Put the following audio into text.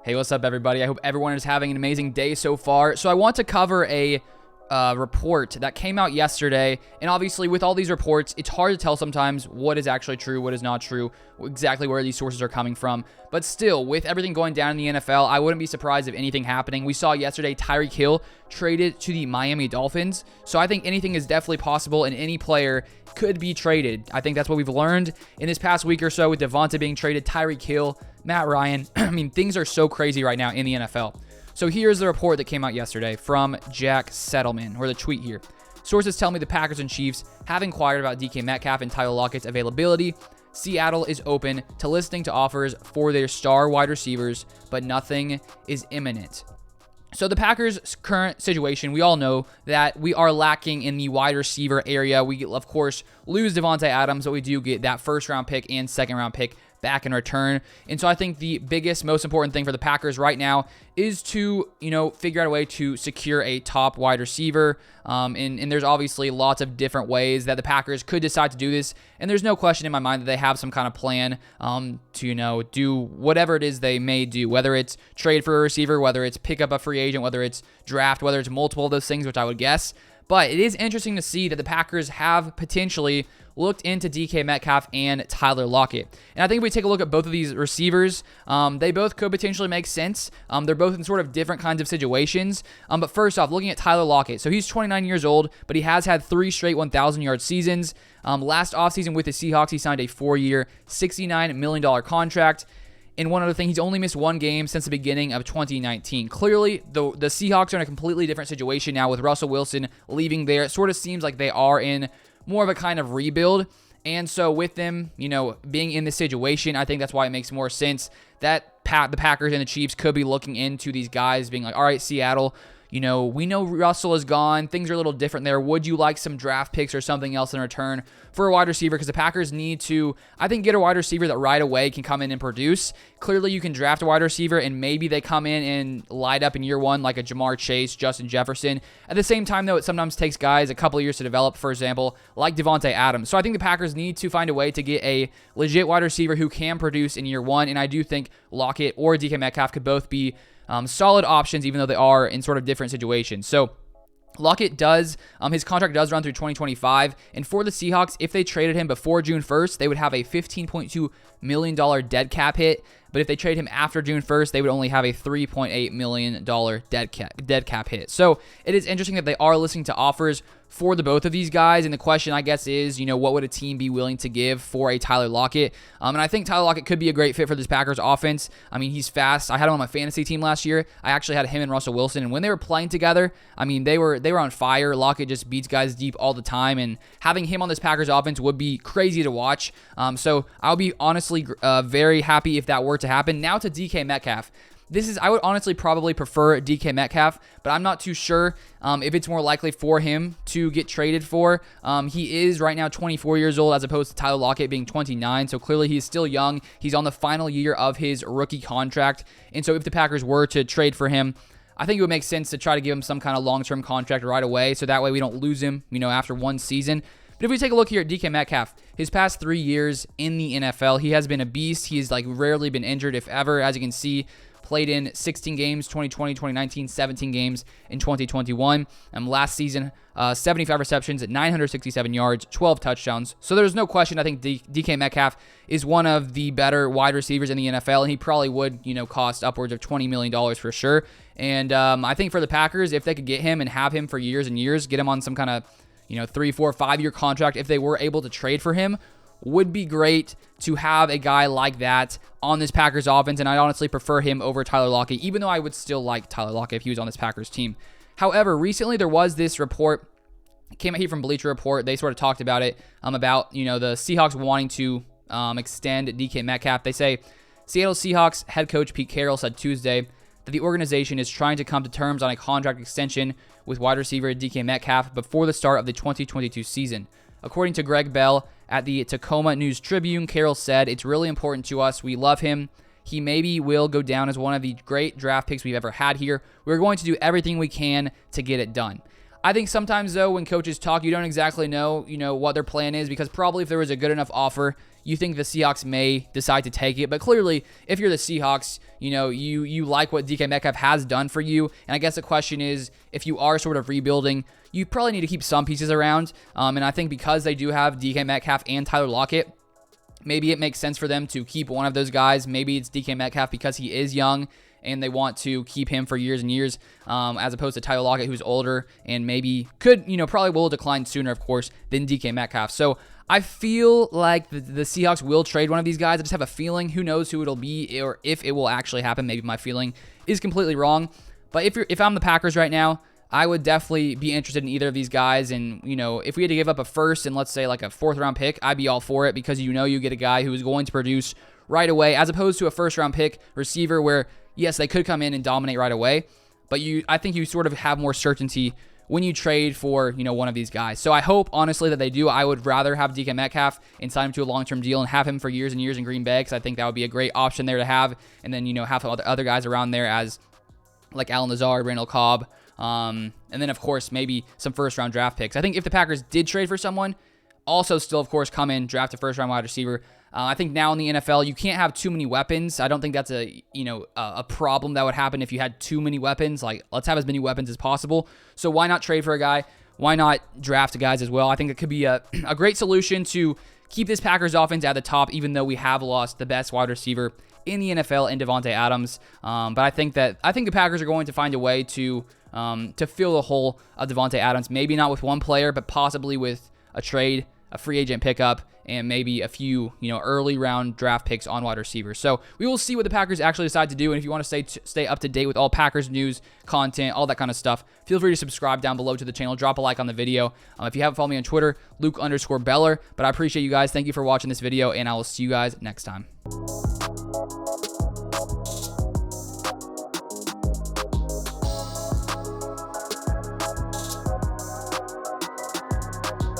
Hey, what's up, everybody? I hope everyone is having an amazing day so far. So I want to cover a report that came out yesterday, and obviously with all these reports, it's hard to tell sometimes what is actually true, what is not true, exactly where these sources are coming from. But still, with everything going down in the NFL, I wouldn't be surprised if anything happening. We saw yesterday Tyreek Hill traded to the Miami Dolphins, so I think anything is definitely possible, and any player could be traded. I think that's what we've learned in this past week or so with Devonta being traded, Tyreek Hill, Matt Ryan. I mean, things are so crazy right now in the NFL. So here's the report that came out yesterday from Jack Settleman, or the tweet here. Sources tell me the Packers and Chiefs have inquired about DK Metcalf and Tyler Lockett's availability. Seattle is open to listening to offers for their star wide receivers, but nothing is imminent. So the Packers' current situation, we all know that we are lacking in the wide receiver area. We, of course, lose Devontae Adams, but we do get that first-round pick and second-round pick back in return. And so I think the biggest, most important thing for the Packers right now is to, figure out a way to secure a top wide receiver. And there's obviously lots of different ways that the Packers could decide to do this. And there's no question in my mind that they have some kind of plan to, do whatever it is they may do, whether it's trade for a receiver, whether it's pick up a free agent, whether it's draft, whether it's multiple of those things, which I would guess. But it is interesting to see that the Packers have potentially looked into DK Metcalf and Tyler Lockett. And I think if we take a look at both of these receivers, they both could potentially make sense. They're both in sort of different kinds of situations. But first off, looking at Tyler Lockett. So he's 29 years old, but he has had 3 straight 1,000-yard seasons. Last offseason with the Seahawks, he signed a 4-year, $69 million contract. And one other thing, he's only missed 1 game since the beginning of 2019. Clearly, the Seahawks are in a completely different situation now with Russell Wilson leaving there. It sort of seems like they are in more of a kind of rebuild. And so with them, being in this situation, I think that's why it makes more sense that the Packers and the Chiefs could be looking into these guys being like, all right, Seattle, we know Russell is gone. Things are a little different there. Would you like some draft picks or something else in return for a wide receiver? Because the Packers need to, I think, get a wide receiver that right away can come in and produce. Clearly, you can draft a wide receiver, and maybe they come in and light up in year one like a Jamar Chase, Justin Jefferson. At the same time, though, it sometimes takes guys a couple of years to develop, for example, like Devontae Adams. So I think the Packers need to find a way to get a legit wide receiver who can produce in year one, and I do think Lockett or DK Metcalf could both be solid options, even though they are in sort of different situations. So Lockett does, his contract does run through 2025, and for the Seahawks, if they traded him before June 1st, they would have a $15.2 million dead cap hit, but if they trade him after June 1st, they would only have a $3.8 million dead cap hit. So it is interesting that they are listening to offers for the both of these guys, and the question, I guess, is, what would a team be willing to give for a Tyler Lockett? And I think Tyler Lockett could be a great fit for this Packers offense. I mean, he's fast. I had him on my fantasy team last year. I actually had him and Russell Wilson, and when they were playing together, I mean, they were on fire. Lockett just beats guys deep all the time, and having him on this Packers offense would be crazy to watch. So I'll be honestly very happy if that were to happen. Now to DK Metcalf. I would honestly probably prefer DK Metcalf, but I'm not too sure if it's more likely for him to get traded for. He is right now 24 years old as opposed to Tyler Lockett being 29, so clearly he's still young. He's on the final year of his rookie contract, and so if the Packers were to trade for him, I think it would make sense to try to give him some kind of long-term contract right away, so that way we don't lose him, after one season. But if we take a look here at DK Metcalf, his past 3 years in the NFL, he has been a beast. He's rarely been injured, if ever. As you can see, played in 16 games, 2020, 2019, 17 games in 2021. Last season, 75 receptions at 967 yards, 12 touchdowns. So there's no question, I think DK Metcalf is one of the better wide receivers in the NFL, and he probably would, cost upwards of $20 million for sure. And I think for the Packers, if they could get him and have him for years and years, get him on some kind of 3, 4, 5-year contract, if they were able to trade for him, would be great to have a guy like that on this Packers offense, and I'd honestly prefer him over Tyler Lockett, even though I would still like Tyler Lockett if he was on this Packers team. However, recently there was this report, came out here from Bleacher Report. They sort of talked about it, about, the Seahawks wanting to extend DK Metcalf. They say Seattle Seahawks head coach Pete Carroll said Tuesday that the organization is trying to come to terms on a contract extension with wide receiver DK Metcalf before the start of the 2022 season. According to Greg Bell at the Tacoma News Tribune, Carroll said, "It's really important to us. We love him. He maybe will go down as one of the great draft picks we've ever had here. We're going to do everything we can to get it done." I think sometimes, though, when coaches talk, you don't exactly know, what their plan is, because probably if there was a good enough offer, you think the Seahawks may decide to take it. But clearly, if you're the Seahawks, you like what DK Metcalf has done for you. And I guess the question is, if you are sort of rebuilding, you probably need to keep some pieces around. And I think because they do have DK Metcalf and Tyler Lockett, maybe it makes sense for them to keep one of those guys. Maybe it's DK Metcalf because he is young and they want to keep him for years and years, as opposed to Tyler Lockett, who's older and maybe could, probably will decline sooner, of course, than DK Metcalf. So I feel like the Seahawks will trade one of these guys. I just have a feeling. Who knows who it'll be or if it will actually happen. Maybe my feeling is completely wrong. But if I'm the Packers right now, I would definitely be interested in either of these guys. And, if we had to give up a first and let's say like a fourth-round pick, I'd be all for it because you get a guy who is going to produce right away as opposed to a first-round pick receiver where, yes, they could come in and dominate right away, but I think you sort of have more certainty when you trade for, one of these guys. So I hope, honestly, that they do. I would rather have DK Metcalf and sign him to a long-term deal and have him for years and years in Green Bay because I think that would be a great option there to have. And then, have other guys around there as like Allen Lazard, Randall Cobb, and then, of course, maybe some first-round draft picks. I think if the Packers did trade for someone, also still, of course, come in, draft a first-round wide receiver. I think now in the NFL, you can't have too many weapons. I don't think that's a problem that would happen if you had too many weapons. Like, let's have as many weapons as possible. So why not trade for a guy? Why not draft guys as well? I think it could be a great solution to keep this Packers offense at the top, even though we have lost the best wide receiver in the NFL in Davante Adams. But I think the Packers are going to find a way to fill the hole of Davante Adams. Maybe not with one player, but possibly with a trade, a free agent pickup, and maybe a few, early round draft picks on wide receivers. So we will see what the Packers actually decide to do. And if you want to stay up to date with all Packers news, content, all that kind of stuff, feel free to subscribe down below to the channel. Drop a like on the video. If you haven't followed me on Twitter, Luke_Beller. But I appreciate you guys. Thank you for watching this video, and I will see you guys next time.